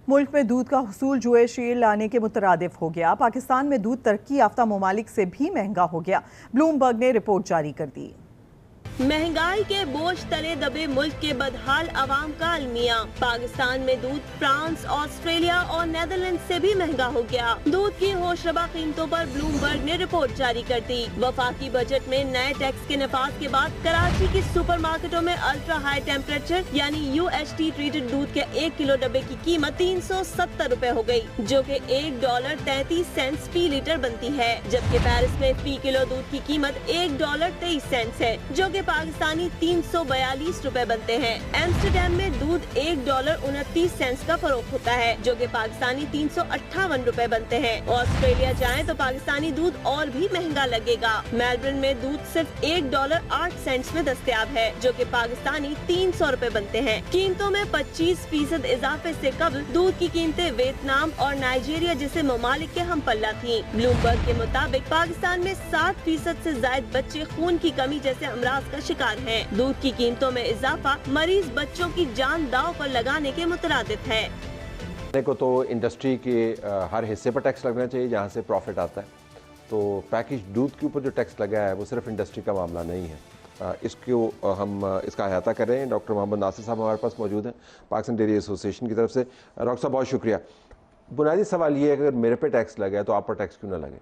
मुल्क में दूध का हुसूल जुए शील लाने के मुतरादिफ हो गया। पाकिस्तान में दूध तरक्की याफ्ता ममालिक से भी महंगा हो गया। ब्लूमबर्ग ने रिपोर्ट जारी कर दी। महंगाई के बोझ तले दबे मुल्क के बदहाल अवाम का अलमिया। पाकिस्तान में दूध फ्रांस, ऑस्ट्रेलिया और नेदरलैंड से भी महंगा हो गया। दूध की होशरबा कीमतों पर ब्लूमबर्ग ने रिपोर्ट जारी कर दी। वफाकी बजट में नए टैक्स के नफाज के बाद कराची की सुपरमार्केटों में अल्ट्रा हाई टेम्परेचर यानी UHT ट्रीटेड दूध के 1 किलो डब्बे की कीमत 370 रुपए हो गई, जो कि $1.33 फी लीटर बनती है। जबकि पेरिस में फी किलो दूध की कीमत $1.23 है, जो कि पाकिस्तानी 342 रुपए बनते हैं। एम्स्टरडैम में दूध $1.29 का फरोख्त होता है, जो कि पाकिस्तानी 358 रुपए बनते हैं। ऑस्ट्रेलिया जाएं तो पाकिस्तानी दूध और भी महंगा लगेगा। मेलबर्न में दूध सिर्फ $1.08 में दस्तयाब है, जो कि पाकिस्तानी 300 रुपए बनते हैं। कीमतों में 25% इजाफे से कबल दूध की कीमतें वियतनाम और नाइजीरिया जैसे ममालिक के हम पल्ला थी। ब्लूमबर्ग के मुताबिक पाकिस्तान में 7% से ज्यादा बच्चे खून की कमी जैसे अमराज का शिकार हैं। दूध की कीमतों में इजाफा मरीज बच्चों की जान दांव पर लगाने के मुतरादिफ है। को तो इंडस्ट्री के हर हिस्से पर टैक्स लगना चाहिए जहाँ से प्रॉफिट आता है। तो पैकेज दूध के ऊपर जो टैक्स लगा है वो सिर्फ इंडस्ट्री का मामला नहीं है। इसको हम इसका अहाता कर रहे हैं। डॉक्टर मोहम्मद नासिर साहब हमारे पास मौजूद हैं पाकिस्तान डेयरी एसोसिएशन की तरफ से। डॉक्टर साहब बहुत शुक्रिया। बुनियादी सवाल ये है कि अगर मेरे पे टैक्स लगा है तो आप पर टैक्स क्यों ना लगे?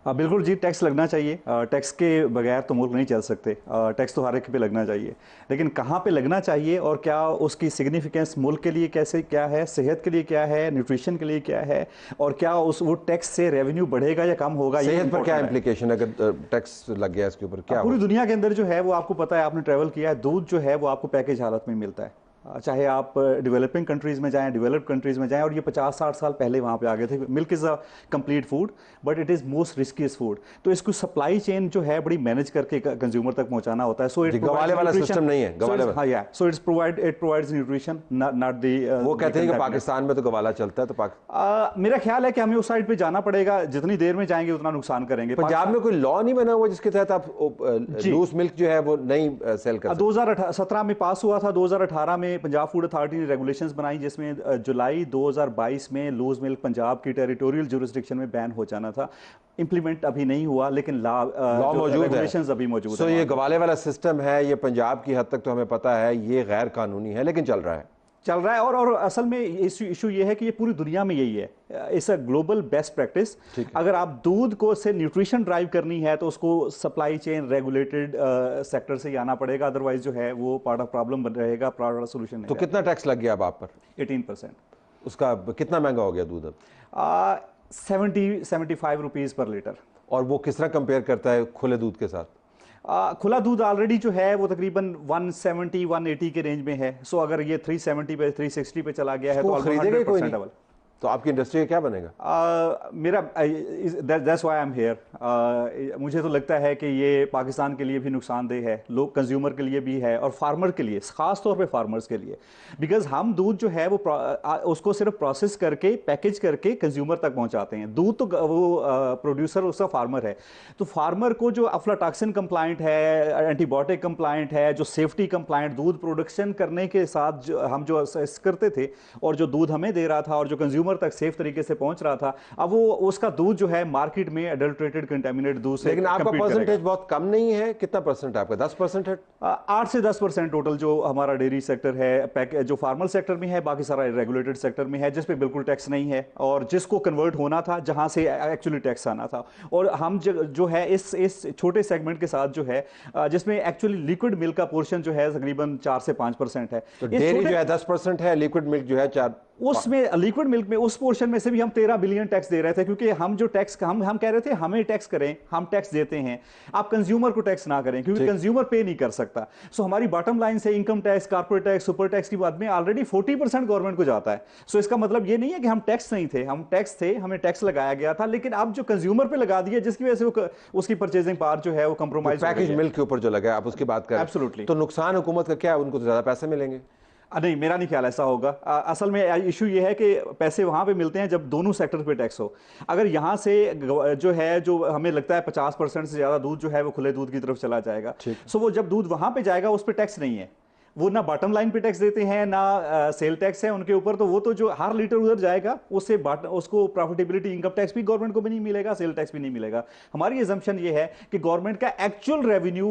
बिल्कुल जी, टैक्स लगना चाहिए। टैक्स के बगैर तो मुल्क नहीं चल सकते। टैक्स तो हर एक पे लगना चाहिए, लेकिन कहाँ पे लगना चाहिए और क्या उसकी सिग्निफिकेंस मुल्क के लिए कैसे क्या है, सेहत के लिए क्या है, न्यूट्रिशन के लिए क्या है, और क्या उस वो टैक्स से रेवेन्यू बढ़ेगा या कम होगा, सेहत पर क्या इम्प्लीकेशन अगर टैक्स लग गया इसके ऊपर क्या? पूरी दुनिया के अंदर जो है वो आपको पता है, आपने ट्रैवल किया है, दूध जो है वो आपको पैकेज हालत में मिलता है। चाहे आप डेवलपिंग कंट्रीज़ में जाएं, डेवलप्ड कंट्रीज़ में जाएं, और ये 50-60 साल पहले वहाँ पे आ गए थे। Milk is a complete food but it is most riskiest food. तो इसको सप्लाई चेन जो है बड़ी मैनेज करके कंज्यूमर तक पहुँचाना होता है। सो इट गवाले वाला सिस्टम नहीं है। गवाले हाँ या so it provides nutrition not the. वो कहते हैं कि पाकिस्तान में तो गवाला चलता है, तो मेरा ख्याल है कि हमें उस साइड पर जाना पड़ेगा। जितनी देर में जाएंगे उतना नुकसान करेंगे। पंजाब में कोई लॉ नहीं बना हुआ जिसके तहत आप लूज मिल्क जो है वो नहीं सेल कर? 2017 में पास हुआ था। 2018 में पंजाब फूड अथॉरिटी ने रेगुलेशंस बनाई जिसमें जुलाई 2022 में लूज मिल्क पंजाब की टेरिटोरियल जुरिस्डिक्शन में बैन हो जाना था। इंप्लीमेंट अभी नहीं हुआ, लेकिन लॉ मौजूद है, रेगुलेशंस अभी मौजूद है। ये गवाले वाला सिस्टम है, ये पंजाब की हद तक तो हमें पता है ये गैर कानूनी है, लेकिन चल रहा है। और असल में इशू ये है कि ये पूरी दुनिया में यही है। It's a global best practice. अगर आप दूध को से न्यूट्रिशन ड्राइव करनी है तो उसको सप्लाई चेन रेगुलेटेड सेक्टर से ही आना पड़ेगा, अदरवाइज जो है वो पार्ट ऑफ प्रॉब्लम बन रहेगा, पार्ट ऑफ सोल्यूशन नहीं। तो कितना टैक्स लग गया अब आप पर? 18%। उसका कितना महंगा हो गया दूध अब? 75 रुपीज़ पर लीटर। और वो किस तरह कंपेयर करता है खुले दूध के साथ? खुला दूध ऑलरेडी जो है वो तकरीबन 170-180 के रेंज में है। सो अगर ये 370 पे 360 पे चला गया है तो खरीदेगा कोई नहीं। डबल तो आपकी इंडस्ट्री का क्या बनेगा? मेरा that's why I am here. मुझे तो लगता है कि ये पाकिस्तान के लिए भी नुकसानदेह है, लोग कंज्यूमर के लिए भी है और फार्मर के लिए, ख़ास तौर पे फार्मर्स के लिए। बिकॉज हम दूध जो है वो उसको सिर्फ प्रोसेस करके पैकेज करके कंज्यूमर तक पहुंचाते हैं। दूध तो वो प्रोड्यूसर उसका फार्मर है। तो फार्मर को जो अफ्लाटॉक्सिन कंप्लाइंट है, एंटीबायोटिक कंप्लाइंट है, जो सेफ्टी कंप्लाइंट दूध प्रोडक्शन करने के साथ हम जो करते थे और जो दूध हमें दे रहा था और जो कंज्यूमर तक सेफ तरीके से पहुंच रहा था, अब वो उसका दूध जो है मार्केट में एडल्ट्रेटेड कंटेमिनेटेड दूध से। लेकिन आपका परसेंटेज बहुत कम नहीं है। कितना परसेंट आपका? 10% है। 8 से 10% टोटल जो हमारा डेयरी सेक्टर है, जो फार्मल सेक्टर में है, बाकी सारा रेगुलेटेड सेक्टर में है, जिस पे बिल्कुल टैक्स नहीं है और जिसको कन्वर्ट होना था जहां से एक्चुअली टैक्स आना था। और हम जो है इस छोटे सेगमेंट के साथ जो है जिसमें एक्चुअली लिक्विड मिल्क का पोर्शन जो है तकरीबन 4 से 5% है। तो डेयरी जो है 10% है, लिक्विड मिल्क जो है 4। उसमें लिक्विड मिल्क में उस पोर्शन में से भी हम 13 बिलियन टैक्स दे रहे थे, क्योंकि हम जो टैक्स हम कह रहे थे हमें टैक्स करें, हम टैक्स देते हैं, आप कंज्यूमर को टैक्स ना करें क्योंकि कंज्यूमर पे नहीं कर सकता। सो हमारी बॉटम लाइन से income tax, corporate tax, super tax की बात में ऑलरेडी 40% गवर्नमेंट को जाता है। सो इसका मतलब ये नहीं है कि हम टैक्स नहीं थे, हम टैक्स थे, हमें टैक्स लगाया गया था, लेकिन अब जो कंज्यूमर पे लगा दिया जिसकी वजह से उसकी परचेजिंग पावर जो है वो कंप्रोमाइज। पैकेज मिल्क के ऊपर जो लगा आप उसकी बात करें। एब्सोल्युटली। तो नुकसान हुकूमत का क्या है? उनको तो ज्यादा पैसे मिलेंगे। नहीं, मेरा नहीं ख्याल ऐसा होगा। असल में इशू ये है कि पैसे वहाँ पे मिलते हैं जब दोनों सेक्टर पे टैक्स हो। अगर यहाँ से जो है जो हमें लगता है 50% से ज़्यादा दूध जो है वो खुले दूध की तरफ चला जाएगा, सो वो जब दूध वहाँ पे जाएगा उस पर टैक्स नहीं है। वो ना बॉटम लाइन पे टैक्स देते हैं ना सेल टैक्स है उनके ऊपर, तो वो तो जो हर लीटर उधर जाएगा उससे उसको प्रॉफिटेबिलिटी इनकम टैक्स भी गवर्नमेंट को भी नहीं मिलेगा, सेल टैक्स भी नहीं मिलेगा। हमारी एजम्पशन ये है कि गवर्नमेंट का एक्चुअल रेवेन्यू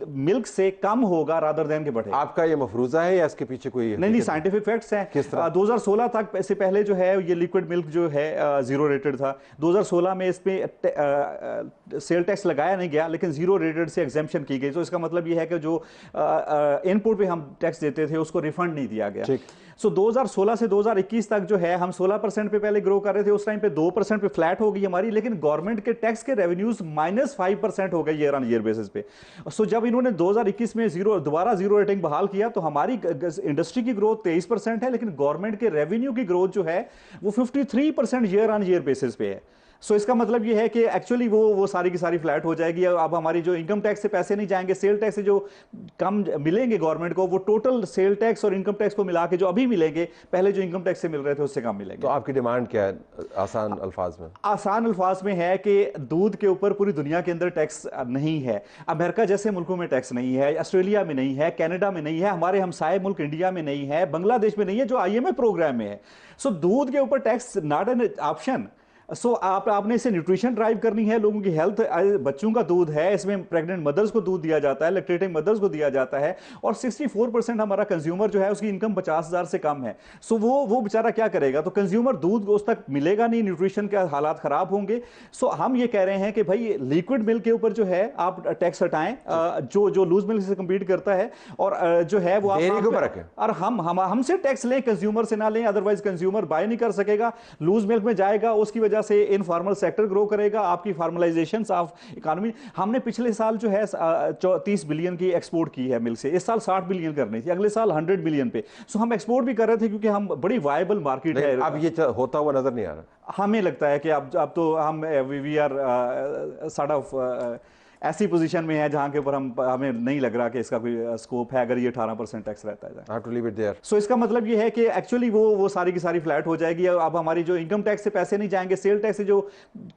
मिल्क से कम होगा रादर देन के बढ़ेगा। आपका ये मफरूजा है या इसके पीछे कोई नहीं, साइंटिफिक फैक्ट्स हैं। किस तरह? 2016 तक से पहले जो है ये लिक्विड मिल्क जो है जीरो रेटेड था। 2016 में इसमें सेल टैक्स लगाया नहीं गया लेकिन जीरो रेटेड से एग्जेम्पशन की गई। तो इसका मतलब ये है कि जो इनपुट पे हम टैक्स देते थे उसको रिफंड नहीं दिया गया। सो 2016 से 2021 तक जो है हम 16% पे पहले ग्रो कर रहे थे, उस टाइम पे 2% पे फ्लैट हो गई हमारी, लेकिन गवर्नमेंट के टैक्स के रेवेन्यूज -5% हो गए ईयर ऑन ईयर बेसिस पे। सो जब इन्होंने 2021 में दोबारा जीरो रेटिंग बहाल किया तो हमारी इंडस्ट्री की ग्रोथ 23% है, लेकिन गवर्नमेंट के रेवेन्यू की ग्रोथ जो है वो 53% ईयर ऑन ईयर बेसिस पे है। सो इसका मतलब ये है कि एक्चुअली वो सारी की सारी फ्लैट हो जाएगी। अब हमारी जो इनकम टैक्स से पैसे नहीं जाएंगे, सेल टैक्स से जो कम मिलेंगे गवर्नमेंट को, वो टोटल सेल टैक्स और इनकम टैक्स को मिला के जो अभी मिलेंगे, पहले जो इनकम टैक्स से मिल रहे थे उससे कम मिलेंगे। तो आपकी डिमांड क्या है आसान अल्फाज में? आसान अल्फाज में है कि दूध के ऊपर पूरी दुनिया के अंदर टैक्स नहीं है। अमेरिका जैसे मुल्कों में टैक्स नहीं है, ऑस्ट्रेलिया में नहीं है, कनाडा में नहीं है, हमारे हमसाये मुल्क इंडिया में नहीं है, बांग्लादेश में नहीं है जो IMF प्रोग्राम में है। सो दूध के ऊपर टैक्स नॉट एन ऑप्शन। सो आपने इसे न्यूट्रिशन ड्राइव करनी है, लोगों की हेल्थ। बच्चों का दूध है, इसमें प्रेग्नेंट मदर्स को दूध दिया जाता है, लैक्टेटिंग मदर्स को दिया जाता है, और 64% हमारा कंज्यूमर जो है उसकी इनकम 50,000 से कम है। सो वो बेचारा क्या करेगा? तो कंज्यूमर दूध उस तक मिलेगा नहीं, न्यूट्रिशन के हालात खराब होंगे। सो हम ये कह रहे हैं कि भाई लिक्विड मिल्क के ऊपर जो है आप टैक्स हटाएं, जो लूज मिल्क से कम्पीट करता है, और जो है वो और हमसे टैक्स लें, कंज्यूमर से ना लें, अदरवाइज कंज्यूमर बाय नहीं कर सकेगा, लूज मिल्क में जाएगा, उसकी वजह से इनफॉर्मल सेक्टर ग्रो करेगा, आपकी फॉर्मलाइजेशन ऑफ इकोनॉमी। हमने पिछले साल जो है 30 बिलियन की एक्सपोर्ट की है मिल्क से, इस साल 60 बिलियन करनी थी, अगले साल 100 बिलियन पे। सो हम एक्सपोर्ट भी कर रहे थे क्योंकि हम बड़ी वायबल मार्केट है। अब ये होता हुआ नजर नहीं आ रहा। हमें लगता है कि अब तो हम वी आर सॉर्ट ऑफ ऐसी पोजीशन में है जहां के ऊपर हमें नहीं लग रहा कि इसका कोई स्कोप है अगर ये 18% टैक्स रहता है। सो इसका मतलब ये है कि एक्चुअली वो सारी की सारी फ्लैट हो जाएगी। अब हमारी जो इनकम टैक्स से पैसे नहीं जाएंगे, सेल टैक्स से जो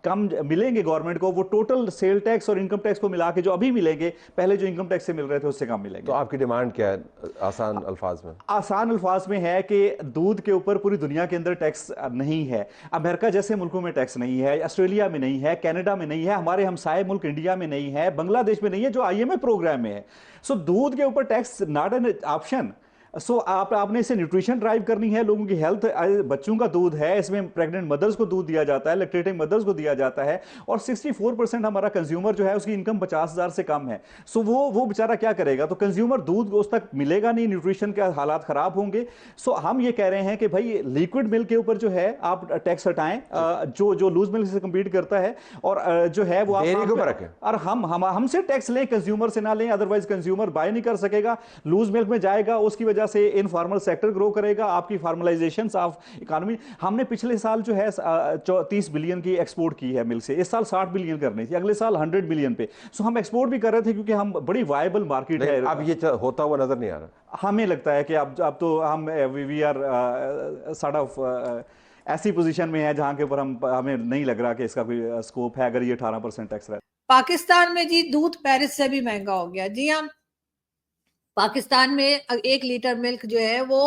कम मिलेंगे गवर्नमेंट को, वो टोटल सेल टैक्स और इनकम टैक्स को मिला के जो अभी मिलेंगे, पहले जो इनकम टैक्स से मिल रहे थे उससे कम मिलेंगे। तो आपकी डिमांड क्या है आसान अल्फाज में? आसान अल्फाज में है कि दूध के ऊपर पूरी दुनिया के अंदर टैक्स नहीं है। अमेरिका जैसे मुल्कों में टैक्स नहीं है, ऑस्ट्रेलिया में नहीं है, कनाडा में नहीं है, हमारे हमसाये मुल्क इंडिया में नहीं है, बांग्लादेश में नहीं है जो IMF प्रोग्राम में है। सो दूध के ऊपर टैक्स नॉट एन ऑप्शन। सो आपने इसे न्यूट्रिशन ड्राइव करनी है, लोगों की हेल्थ। बच्चों का दूध है, इसमें प्रेग्नेंट मदर्स को दूध दिया जाता है, लैक्टेटिंग मदर्स को दिया जाता है, और 64% हमारा कंज्यूमर जो है उसकी इनकम 50,000 से कम है। सो वो बेचारा क्या करेगा? तो कंज्यूमर दूध उस तक मिलेगा नहीं, न्यूट्रिशन के हालात खराब होंगे। सो हम ये कह रहे हैं कि भाई लिक्विड मिल्क के ऊपर जो है आप टैक्स हटाएं, जो लूज मिल्क से कम्पीट करता है, और जो है वो और हमसे टैक्स लें, कंज्यूमर से ना लें, अदरवाइज कंज्यूमर बाय नहीं कर सकेगा, लूज मिल्क में जाएगा, उसकी वजह से इनफॉर्मल सेक्टर ग्रो करेगा, आपकी फॉर्मलाइजेशन ऑफ इकोनॉमी। हमने पिछले साल जो है 30 बिलियन की एक्सपोर्ट की है मिल्क से, इस साल 60 बिलियन करनी थी, अगले साल 100 बिलियन पे। सो हम एक्सपोर्ट भी कर रहे थे क्योंकि हम बड़ी वायबल मार्केट है। अब ये होता हुआ नजर नहीं आ रहा। हमें लगता है कि अब तो हम वी आर सॉर्ट ऑफ ऐसी पोजीशन में है जहां के ऊपर हमें नहीं लग रहा कि इसका कोई स्कोप है अगर ये 18% टैक्स रहता है। पाकिस्तान में जी दूध पेरिस से भी महंगा हो गया। जी हाँ, पाकिस्तान में 1 लीटर मिल्क जो है वो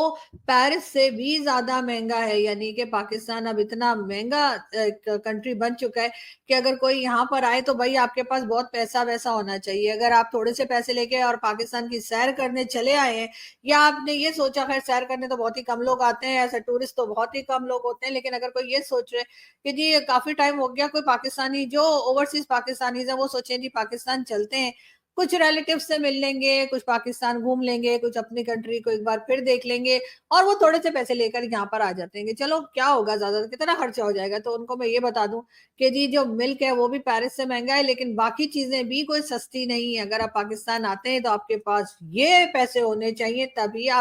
पेरिस से भी ज्यादा महंगा है। यानी कि पाकिस्तान अब इतना महंगा कंट्री बन चुका है कि अगर कोई यहाँ पर आए तो भाई आपके पास बहुत पैसा वैसा होना चाहिए। अगर आप थोड़े से पैसे लेके और पाकिस्तान की सैर करने चले आए हैं, या आपने ये सोचा, खैर सैर करने तो बहुत ही कम लोग आते हैं, ऐसे टूरिस्ट तो बहुत ही कम लोग होते हैं, लेकिन अगर कोई ये सोच रहे कि जी काफी टाइम हो गया, कोई पाकिस्तानी जो ओवरसीज पाकिस्तानीज है वो सोचे जी पाकिस्तान चलते हैं, कुछ रिलेटिव से मिल लेंगे, कुछ पाकिस्तान घूम लेंगे, कुछ अपनी कंट्री को एक बार फिर देख लेंगे, और वो थोड़े से पैसे लेकर यहाँ पर आ जाते हैं कि चलो क्या होगा, ज्यादा कितना खर्चा हो जाएगा। तो उनको मैं ये बता दूं कि जी जो मिल्क है वो भी पेरिस से महंगा है, लेकिन बाकी चीजें भी कोई सस्ती नहीं है। अगर आप पाकिस्तान आते हैं तो आपके पास ये पैसे होने चाहिए, तभी आप